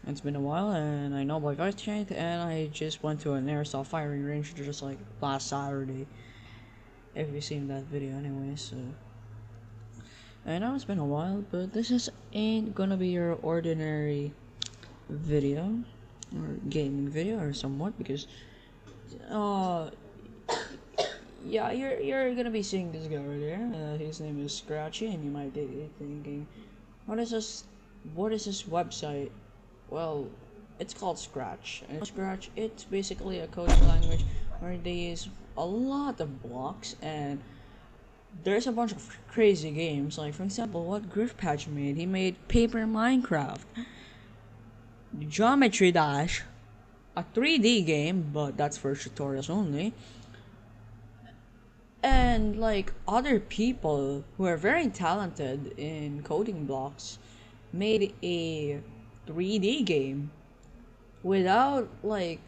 It's been a while, and I know my voice changed, and I just went to an airsoft firing range just like last Saturday. If you've seen that video, anyway. So I know it's been a while, but this is ain't gonna be your ordinary video or gaming video or somewhat because uh yeah, you're gonna be seeing this guy right there. His name is Scratchy, and you might be thinking, what is this? What is this website? Well, it's called Scratch. And Scratch, it's basically a coding language where they use a lot of blocks, and there's a bunch of crazy games. Like for example, what Griffpatch made? He made Paper Minecraft, Geometry Dash, a 3D game, but that's for tutorials only. And like other people who are very talented in coding blocks made a 3D game without like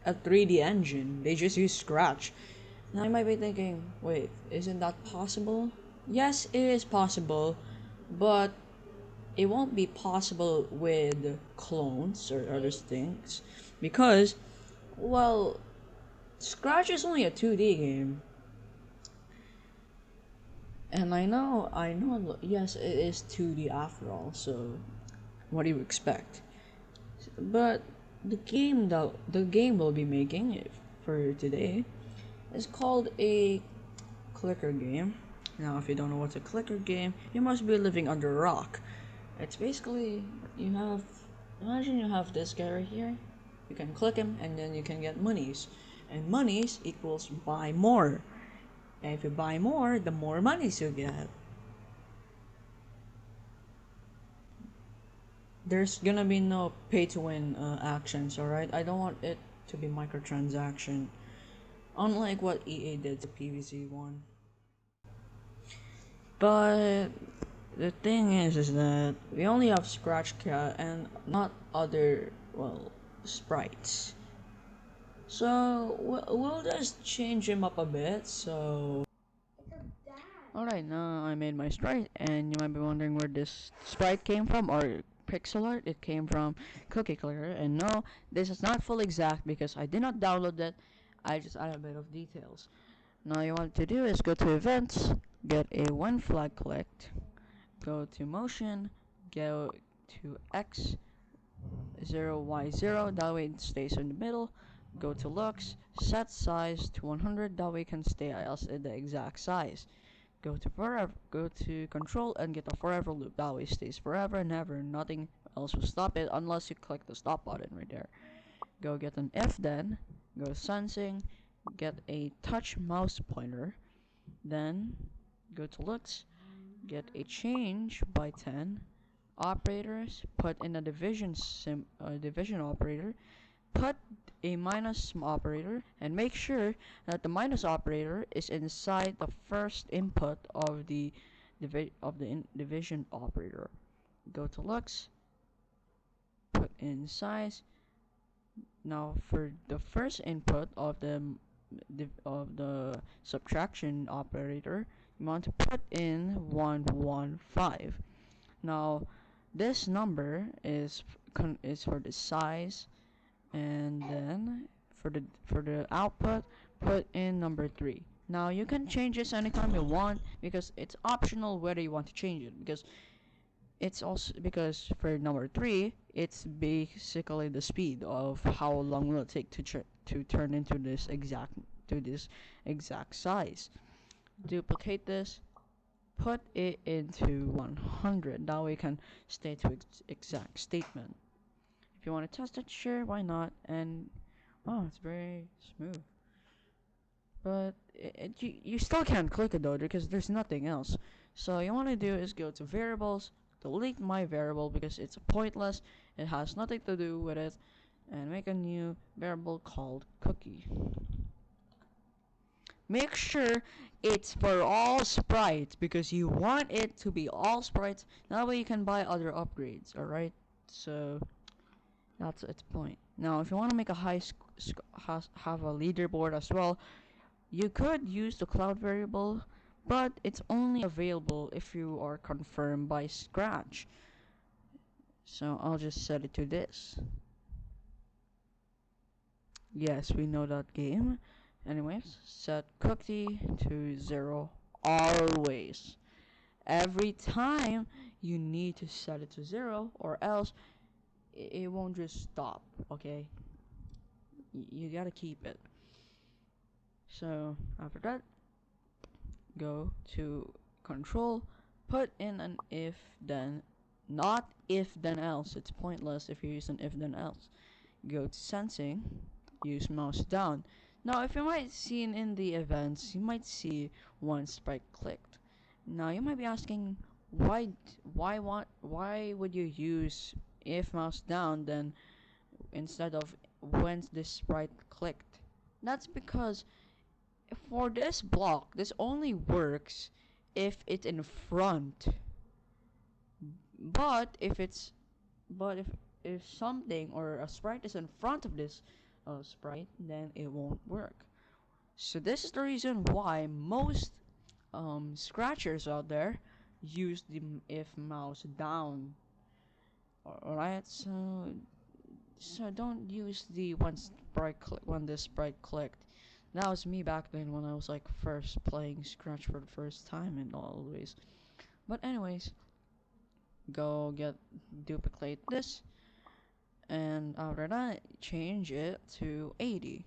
a 3D engine. They just use Scratch. Now you might be thinking, wait, isn't that possible? Yes, it is possible, but it won't be possible with clones or other things because, well, Scratch is only a 2D game. And yes, it is 2D after all, so what do you expect? But the game we'll be making for today is called a clicker game. Now, if you don't know what's a clicker game, you must be living under a rock. It's basically imagine you have this guy right here. You can click him, and then you can get monies, and monies equals buy more. And if you buy more, the more monies you get. There's gonna be no pay to win actions, alright? I don't want it to be microtransaction. Unlike what EA did to PVZ 1. But the thing is that we only have Scratch Cat and not other, well, sprites. So we'll just change him up a bit. So alright, now I made my sprite, and you might be wondering where this sprite came from, or pixel art. It came from Cookie Clicker, and no, this is not full exact because I did not download it. I just added a bit of details. Now you want to do is go to events, get a when flag clicked, go to motion, go to X 0y0, that way it stays in the middle. Go to looks, set size to 100, that way it can stay else in the exact size. Go to control and get a forever loop, that way it stays forever and ever, nothing else will stop it unless you click the stop button right there. Go get an if then, go sensing, get a touch mouse pointer, then go to looks, get a change by 10, operators, put in a division operator, put a minus operator, and make sure that the minus operator is inside the first input of the division operator. Go to looks, put in size. Now for the first input of the subtraction operator, you want to put in 115. Now this number is for the size, and then for the output, put in number 3. Now you can change this anytime you want because it's optional whether you want to change it, because it's also because for number 3 it's basically the speed of how long will it take to turn into this exact size. Duplicate this, put it into 100, that way you can stay to exact statement. If you want to test it, sure, why not? And wow, it's very smooth. But you still can't click it though because there's nothing else. So you want to do is go to variables, delete my variable because it's pointless. It has nothing to do with it, and make a new variable called cookie. Make sure it's for all sprites because you want it to be all sprites. That way you can buy other upgrades. Alright, so that's its point. Now, if you want to make a have a leaderboard as well, you could use the cloud variable, but it's only available if you are confirmed by Scratch. So I'll just set it to this. Yes, we know that game. Anyways, set cookie to 0 always. Every time you need to set it to 0 or else it won't just stop, okay? You gotta keep it. So after that, go to control, put in an if then, not if then else. It's pointless if you use an if then else. Go to sensing, use mouse down. Now if you might see in the events, you might see one sprite clicked. Now you might be asking why would you use if mouse down then instead of when this sprite clicked? That's because for this block, this only works if it's in front. But if something or a sprite is in front of this sprite, then it won't work. So this is the reason why most scratchers out there use the if mouse down. Alright, so don't use the when the sprite clicked. That was me back then when I was like first playing Scratch for the first time and always. But anyways, go duplicate this, and after that change it to 80.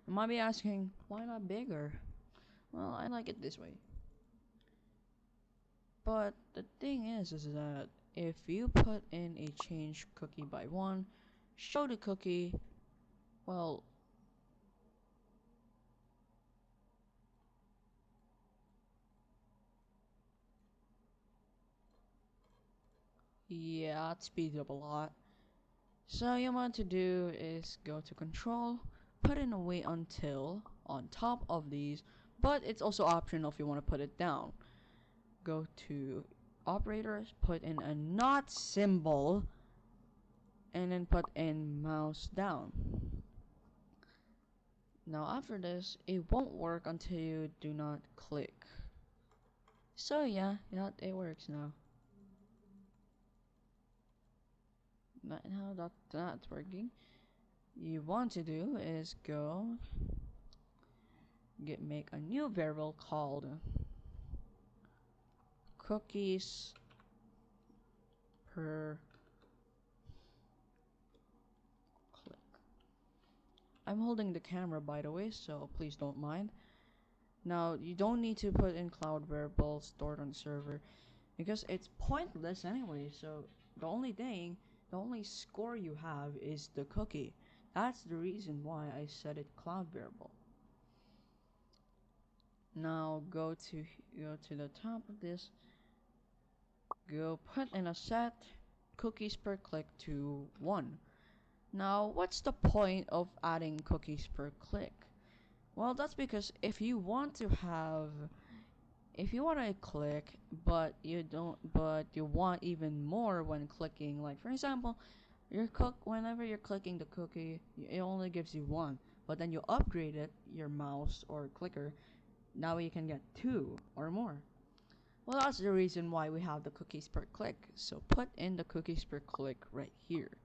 You might be asking, why not bigger? Well, I like it this way. But the thing is that if you put in a change cookie by 1, show the cookie, well, yeah, it speeds up a lot. So you want to do is go to control, put in a wait until on top of these, but it's also optional if you want to put it down. Go to operators, put in a not symbol, and then put in mouse down. Now after this, it won't work until you do not click. So yeah, it works now. Now that that's working, you want to do is make a new variable called cookies per click. I'm holding the camera by the way, so please don't mind. Now you don't need to put in cloud variables stored on the server because it's pointless anyway. So the only score you have is the cookie. That's the reason why I set it cloud variable. Now go to the top of this. Go put in a set cookies per click to 1. Now what's the point of adding cookies per click? Well, that's because if you want to click but you want even more when clicking, like for example whenever you're clicking the cookie, it only gives you 1, but then you upgrade it, your mouse or clicker, now you can get 2 or more. Well, that's the reason why we have the cookies per click. So put in the cookies per click right here.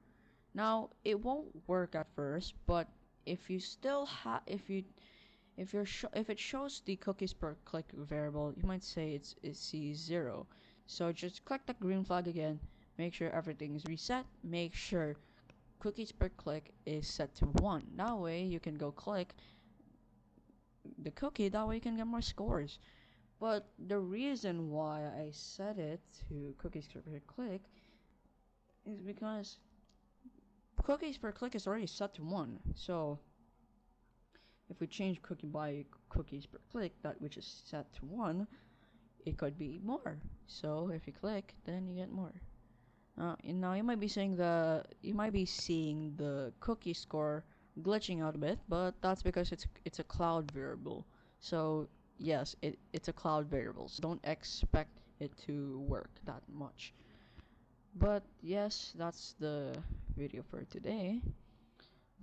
Now it won't work at first, but if you still have if it shows the cookies per click variable, you might say it's C0. So just click the green flag again, make sure everything is reset, make sure cookies per click is set to 1. That way you can go click the cookie, that way you can get more scores. But the reason why I set it to cookies per click is because cookies per click is already set to 1. So if we change cookies per click, that which is set to 1, it could be more. So if you click, then you get more. And now you might be seeing the cookie score glitching out a bit, but that's because it's a cloud variable. So yes, it's a cloud variable. So don't expect it to work that much. But yes, that's the video for today.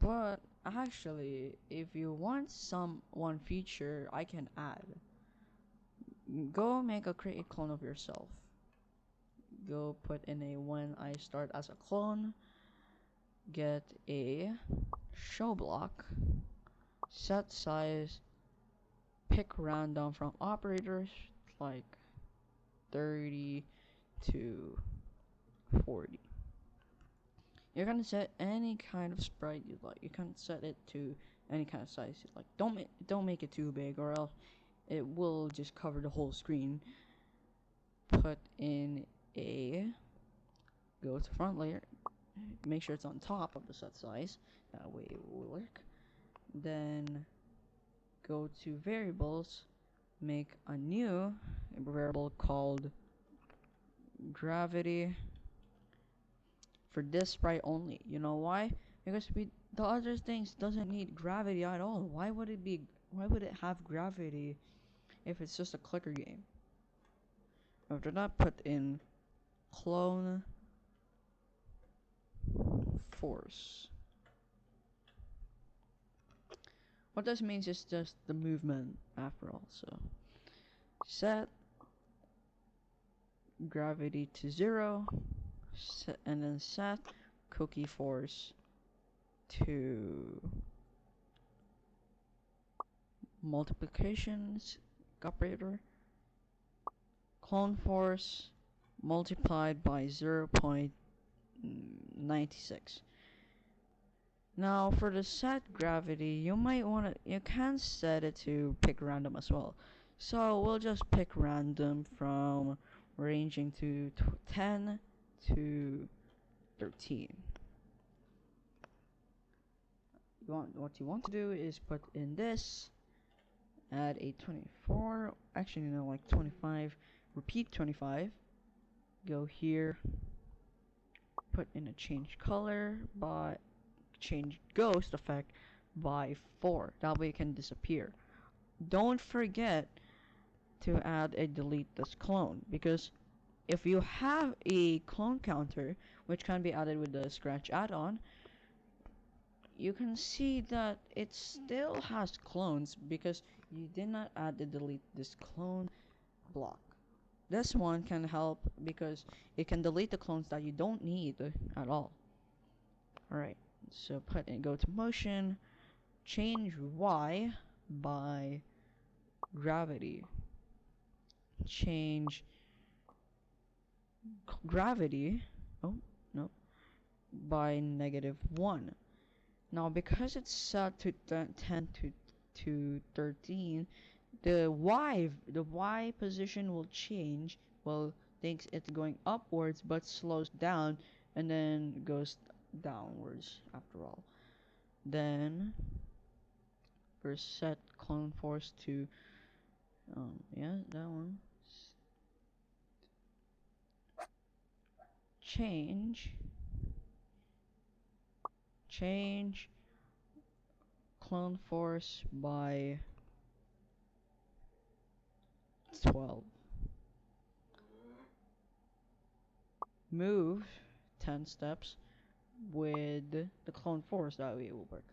But actually, if you want one feature I can add, go make a create clone of yourself. go put in a when I start as a clone, get a show block, set size, pick random from operators like 30 to 40. You're gonna set any kind of sprite you like. You can set it to any kind of size you like. Don't make it too big, or else it will just cover the whole screen. Put in a go to front layer. Make sure it's on top of the set size. That way it will work. Then go to variables. Make a new variable called gravity for this sprite only. You know why? Because the other things doesn't need gravity at all. Why would it have gravity if it's just a clicker game? After that, put in clone force. What this means is just the movement after all. So set gravity to 0, and then set cookie force to multiplications operator, clone force multiplied by 0.96. Now for the set gravity, you can set it to pick random as well. So we'll just pick random from ranging to 10 to 13. What you want to do is put in this, add a 24, actually no, like 25, repeat 25, go here, put in a change color by change ghost effect by 4. That way it can disappear. Don't forget to add a delete this clone, because if you have a clone counter, which can be added with the Scratch add-on, you can see that it still has clones because you did not add the delete this clone block. This one can help because it can delete the clones that you don't need at all. Alright, so go to motion, change Y by gravity, change gravity, oh no, by -1. Now because it's set to 10 to 13, the Y position will change. Well, thinks it's going upwards but slows down and then goes downwards after all. Then first set clone force to yeah, that one. Change clone force by 12. Move 10 steps with the clone force, that way it will work.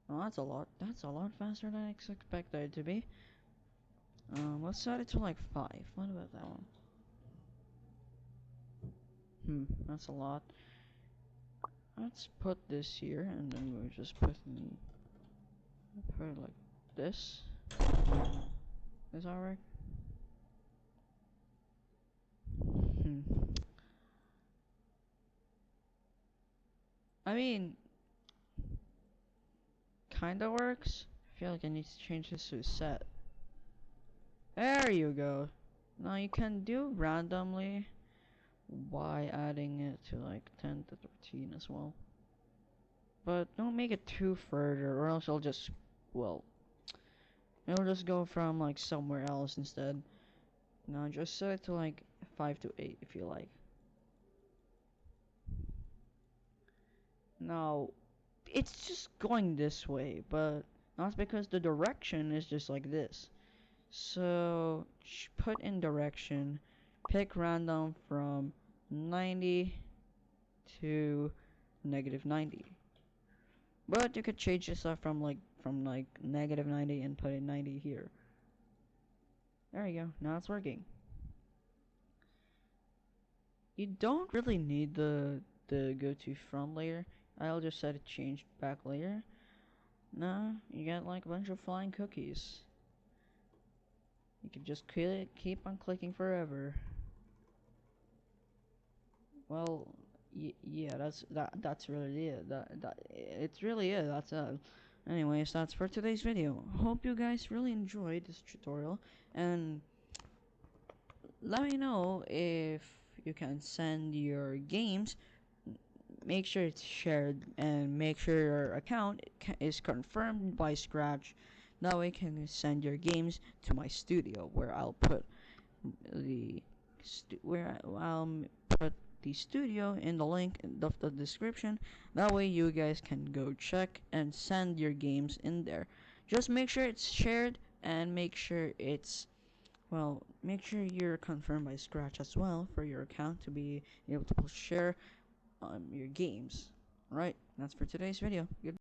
Oh, that's a lot faster than I expected it to be. Let's set it to like 5. What about that one? That's a lot. Let's put this here, and then we'll just put it like this. Is that right? I mean, kinda works. I feel like I need to change this to set. There you go. Now you can do randomly by adding it to like 10 to 13 as well. But don't make it too further, or else it'll just, well, it'll just go from like somewhere else instead. Now just set it to like 5 to 8 if you like. Now, it's just going this way, but that's because the direction is just like this. So, put in direction, pick random from 90 to -90. But you could change this up from -90 and put in 90 here. There you go, now it's working. you don't really need the go to front layer. I'll just set a change back layer. No, you get like a bunch of flying cookies. You can just keep on clicking forever. Well, yeah, that's really it. That it's really it. That's it. Anyways, that's for today's video. Hope you guys really enjoyed this tutorial, and let me know if you can send your games. Make sure it's shared and make sure your account is confirmed by Scratch. That way, you can send your games to my studio where I'll put the where I'll put the studio in the link of the description. That way, you guys can go check and send your games in there. Just make sure it's shared and make sure it's make sure you're confirmed by Scratch as well for your account to be able to share your games. Alright, that's for today's video. Good.